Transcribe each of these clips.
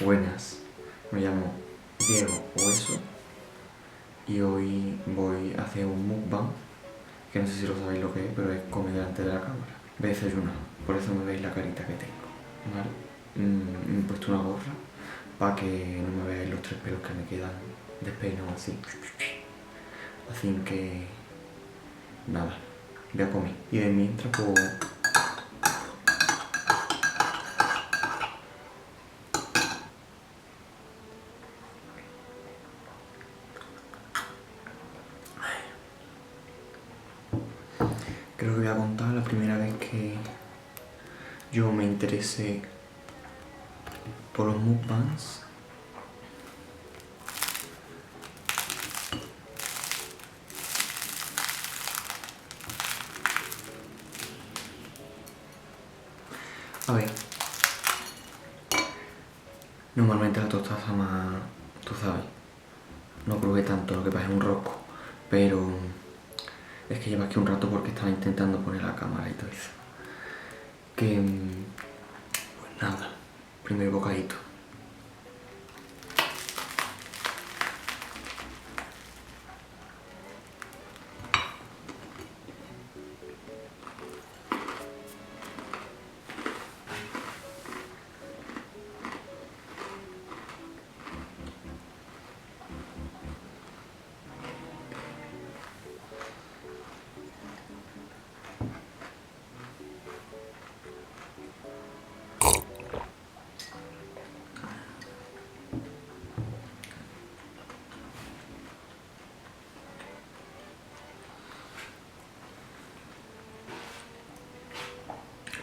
Buenas, me llamo Diego Hueso y hoy voy a hacer un mukbang, que no sé si lo sabéis lo que es, pero es comer delante de la cámara. Voy a desayunar, por eso me veis la carita que tengo, ¿vale? Me he puesto una gorra para que no me veáis los 3 pelos que me quedan despeinados así. Así que nada, voy a comer. Y de mientras pues... Creo que voy a contar la primera vez que yo me interesé por los mukbangs. A ver, normalmente la tostada está más, tú sabes, no probé tanto, lo que pasa es un rosco, pero es que lleva aquí un rato porque estaba intentando poner la cámara y todo eso. Que, pues nada, primer bocadito.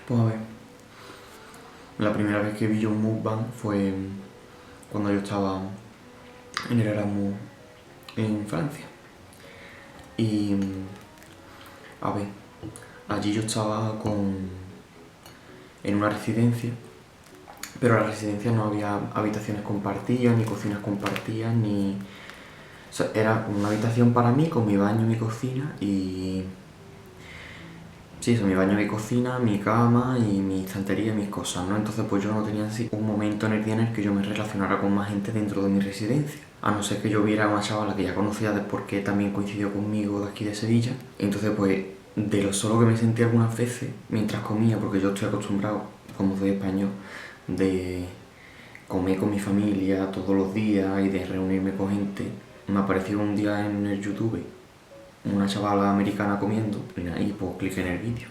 Pues a ver, la primera vez que vi yo un mukbang fue cuando yo estaba en el Erasmus en Francia. Y a ver, allí yo estaba en una residencia, pero en la residencia no había habitaciones compartidas, ni cocinas compartidas, ni... O sea, era una habitación para mí con mi baño, mi cocina y... Sí, eso, mi baño, mi cocina, mi cama y mi estantería, mis cosas, ¿no? Entonces pues yo no tenía así un momento en el día en el que yo me relacionara con más gente dentro de mi residencia. A no ser que yo viera a una chavala que ya conocía porque también coincidió conmigo de aquí de Sevilla. Entonces pues de lo solo que me sentí algunas veces mientras comía, porque yo estoy acostumbrado, como soy español, de comer con mi familia todos los días y de reunirme con gente. Me apareció un día en el YouTube una chavala americana comiendo y pues cliqué en el vídeo.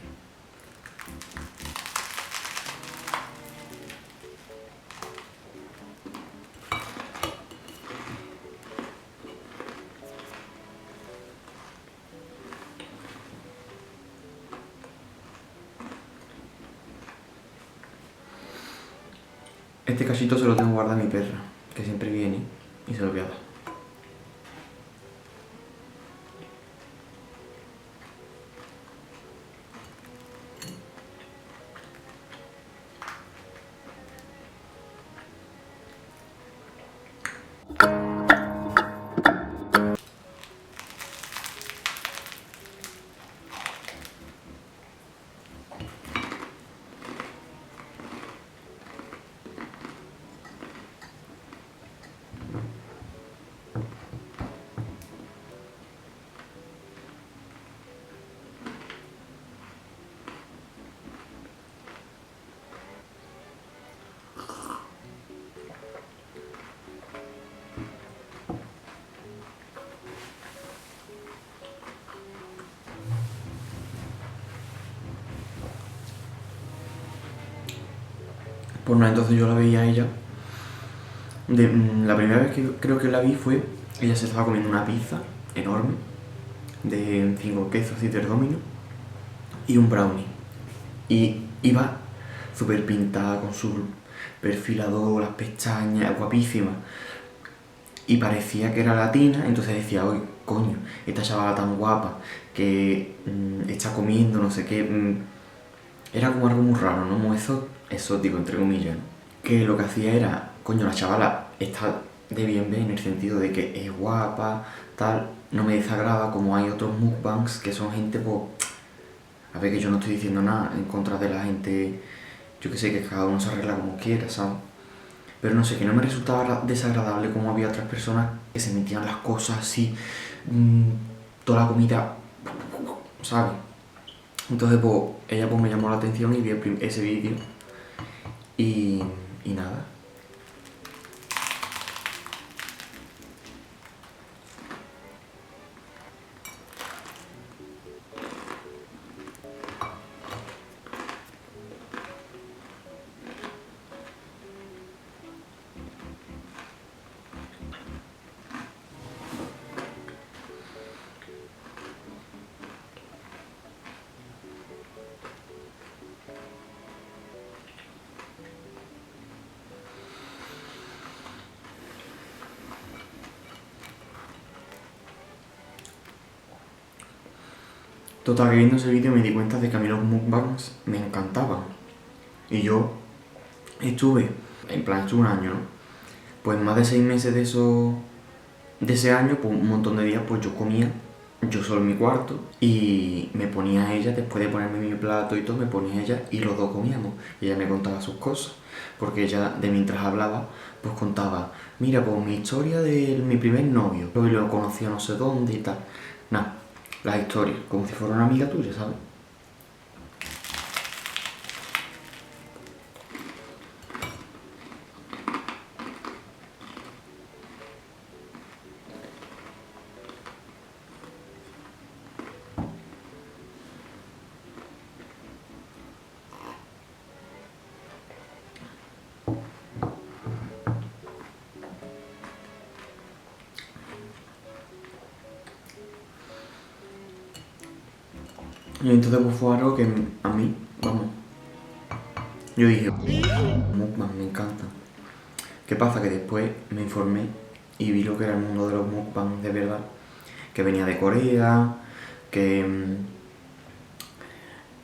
Este cachito se lo tengo guardado a mi perra, que siempre viene y se lo voy a dar. Pues no, entonces yo la veía a ella. La primera vez que creo que la vi fue, ella se estaba comiendo una pizza enorme de 5 quesos y del Domino y un brownie. Y iba súper pintada con su perfilador, las pestañas, guapísima. Y parecía que era latina, entonces decía, oye, coño, esta chavala tan guapa que está comiendo, no sé qué. Era como algo muy raro, ¿no? Muy exótico, entre comillas, ¿no? Que lo que hacía era, coño, la chavala está de bien ver en el sentido de que es guapa, tal, no me desagrada, como hay otros mukbangs que son gente, pues, a ver, que yo no estoy diciendo nada en contra de la gente, yo que sé, que cada uno se arregla como quiera, ¿sabes? Pero no sé, que no me resultaba desagradable como había otras personas que se metían las cosas así, toda la comida, ¿sabes? Entonces, pues, ella pues me llamó la atención y vi ese vídeo y, y nada. Total, que viendo ese vídeo me di cuenta de que a mí los mukbangs me encantaban. Y yo estuve, en plan, estuve un año, ¿no? Pues más de 6 meses de ese año, pues un montón de días, pues yo comía yo solo en mi cuarto y me ponía a ella, después de ponerme mi plato y todo, me ponía a ella y los dos comíamos. Y ella me contaba sus cosas, porque ella, de mientras hablaba, pues contaba, mira, pues mi historia de mi primer novio, hoy lo conocí a no sé dónde y tal. Nada, las historias, como si fuera una amiga tuya, ¿sabes? Y entonces pues fue algo que a mí, vamos, yo dije, mukbang, me encanta. ¿Qué pasa? Que después me informé y vi lo que era el mundo de los mukbang de verdad, que venía de Corea, que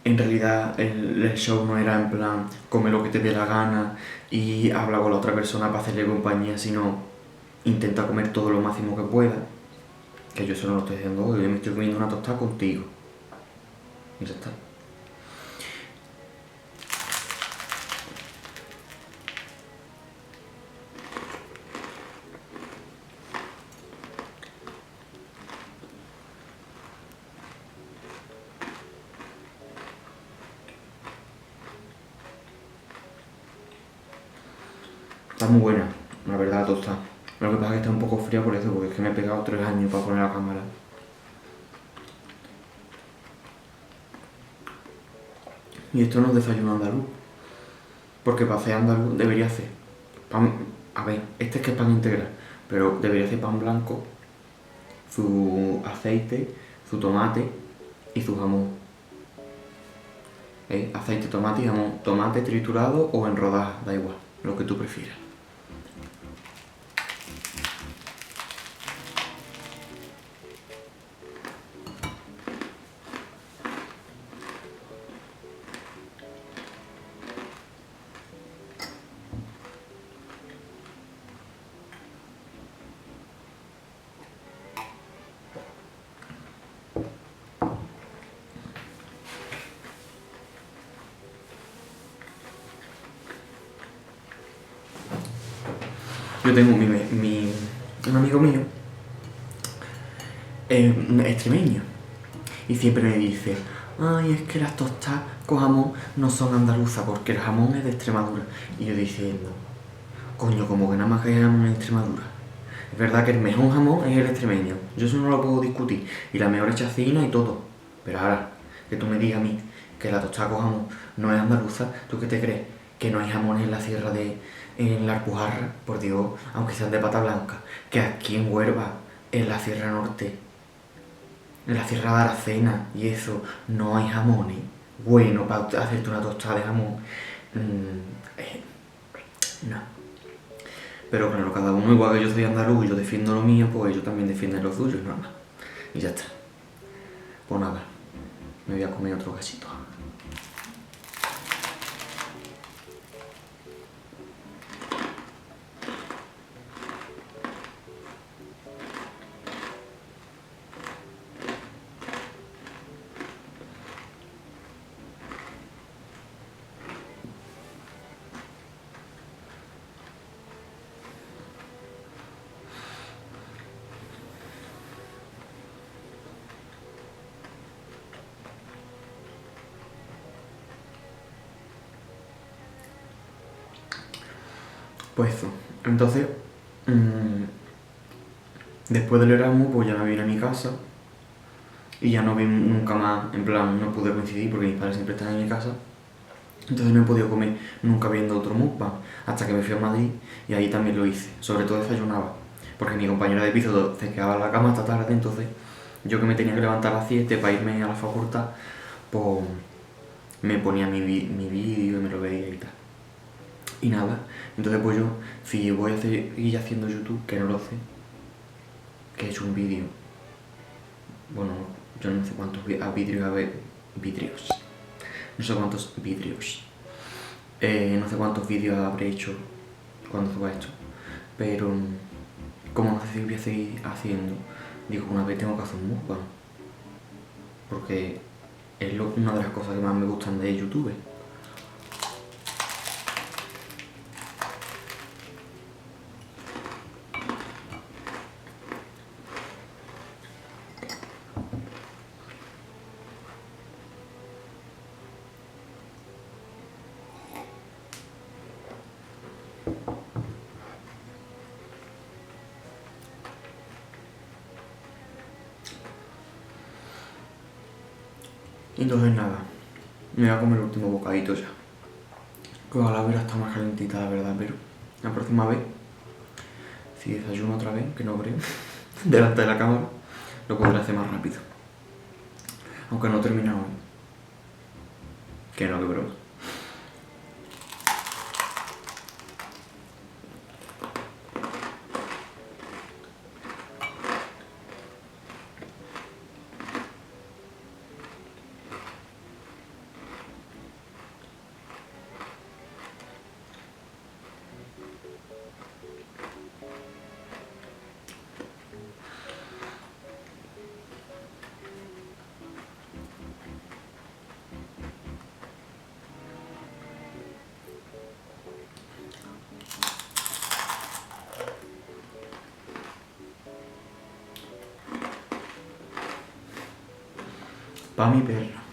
en realidad el show no era en plan come lo que te dé la gana y habla con la otra persona para hacerle compañía, sino intenta comer todo lo máximo que pueda, que yo eso no lo estoy haciendo hoy, yo me estoy comiendo una tostada contigo. Y ya está. Está muy buena, la verdad, la tostada. Lo que pasa es que está un poco fría por eso, porque es que me he pegado 3 años para poner la cámara. Y esto no es desayuno andaluz, porque para hacer andaluz debería hacer pan, a ver, este es que es pan integral, pero debería hacer pan blanco, su aceite, su tomate y su jamón. Aceite, tomate y jamón. Tomate triturado o en rodajas, da igual, lo que tú prefieras. Yo tengo un amigo mío, extremeño, y siempre me dice, ay, es que las tostadas con jamón no son andaluzas porque el jamón es de Extremadura. Y yo diciendo, coño, como que nada más que hay jamón en Extremadura. Es verdad que el mejor jamón es el extremeño, yo eso no lo puedo discutir, y la mejor chacina y todo. Pero ahora, que tú me digas a mí que la tostada con jamón no es andaluza, ¿tú qué te crees? Que no hay jamones en la sierra en la Alpujarra, por Dios, aunque sean de pata blanca, que aquí en Huelva, en la Sierra Norte, en la Sierra de Aracena y eso, no hay jamones. Bueno, para hacerte una tostada de jamón, no. Pero claro, cada uno, igual que yo soy andaluz y yo defiendo lo mío, pues ellos también defienden lo suyo, normal. Y ya está. Pues nada, me voy a comer otro cachito. Pues eso. Entonces, después del Erasmus, pues ya me vine a mi casa y ya no vi nunca más, en plan, no pude coincidir porque mis padres siempre están en mi casa. Entonces no he podido comer nunca viendo otro mukbang, hasta que me fui a Madrid y ahí también lo hice. Sobre todo desayunaba, porque mi compañera de piso se quedaba en la cama hasta tarde, entonces yo que me tenía que levantar a las 7 para irme a la facultad, pues me ponía mi vídeo y me lo veía y tal. Y nada, entonces pues yo, si voy a seguir haciendo YouTube, que no lo sé, que he hecho un vídeo, bueno, yo no sé cuántos vidrios, no sé cuántos vidrios, no sé cuántos vídeos habré hecho cuando suba esto, pero como no sé si voy a seguir haciendo, digo, una vez tengo que hacer un mukbang, porque es una de las cosas que más me gustan de YouTube. Entonces nada, me voy a comer el último bocadito ya. Que la vera está más calentita, la verdad, pero la próxima vez, si desayuno otra vez, que no creo, delante de la cámara, lo podré hacer más rápido. Aunque no he terminado hoy. Que no, que broma. Pa' mi perra.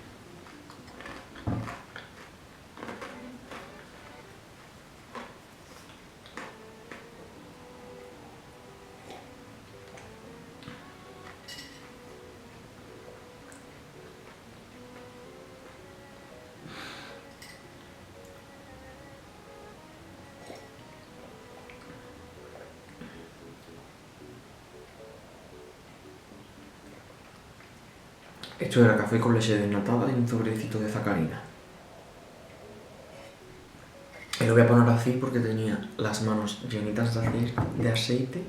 Esto era café con leche desnatada y un sobrecito de sacarina. Y lo voy a poner así porque tenía las manos llenitas de aceite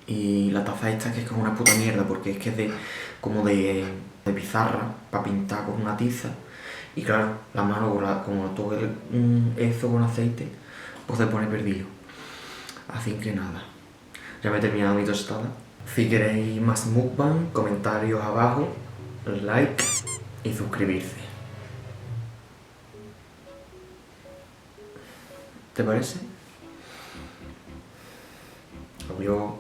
y la taza esta que es como una puta mierda porque es que es como de pizarra para pintar con una tiza y claro, la mano como todo eso con aceite pues se pone perdido. Así que nada, ya me he terminado mi tostada. Si queréis más mukbang, comentarios abajo, like y suscribirse. ¿Te parece? Adiós.